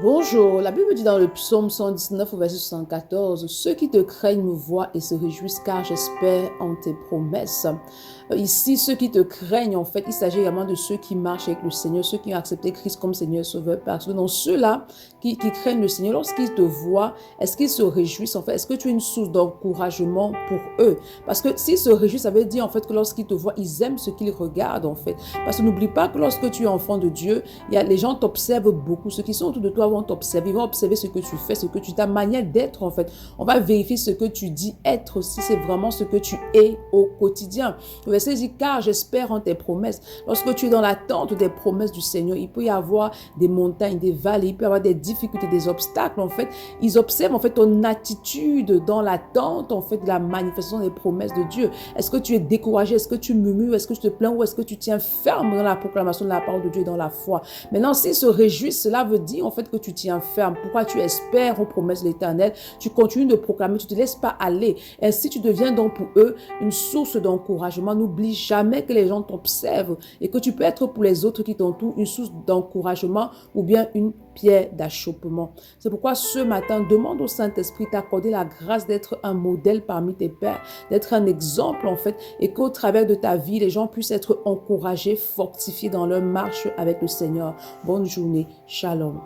Bonjour, la Bible dit dans le psaume 119 au verset 74, ceux qui te craignent me voient et se réjouissent car j'espère en tes promesses. Ici, ceux qui te craignent, en fait, il s'agit également de ceux qui marchent avec le Seigneur, ceux qui ont accepté Christ comme Seigneur et Sauveur. Parce que dans ceux-là qui craignent le Seigneur, lorsqu'ils te voient, est-ce qu'ils se réjouissent, en fait? Est-ce que tu es une source d'encouragement pour eux? Parce que s'ils se réjouissent, ça veut dire, en fait, que lorsqu'ils te voient, ils aiment ce qu'ils regardent, en fait. Parce que n'oublie pas que lorsque tu es enfant de Dieu, les gens t'observent beaucoup. Ceux qui sont autour de toi vont t'observer, ils vont observer ce que tu fais, ta manière d'être, en fait. On va vérifier ce que tu dis être, si c'est vraiment ce que tu es au quotidien. Le verset dit, car j'espère en tes promesses. Lorsque tu es dans l'attente des promesses du Seigneur, il peut y avoir des montagnes, des vallées, il peut y avoir des difficultés, des obstacles, en fait. Ils observent, en fait, ton attitude dans l'attente, en fait, de la manifestation des promesses de Dieu. Est-ce que tu es découragé? Est-ce que tu murmures? Est-ce que tu te plains? Ou est-ce que tu tiens ferme dans la proclamation de la parole de Dieu et dans la foi? Maintenant, s'ils se réjouissent, cela veut dire, en fait, que tu tiens ferme. Pourquoi tu espères aux promesses de l'Éternel? Tu continues de proclamer, tu ne te laisses pas aller. Ainsi, tu deviens donc pour eux une source d'encouragement. N'oublie jamais que les gens t'observent et que tu peux être pour les autres qui t'entourent une source d'encouragement ou bien une pierre d'achoppement. C'est pourquoi ce matin, demande au Saint-Esprit d'accorder la grâce d'être un modèle parmi tes pairs, d'être un exemple en fait, et qu'au travers de ta vie, les gens puissent être encouragés, fortifiés dans leur marche avec le Seigneur. Bonne journée. Shalom.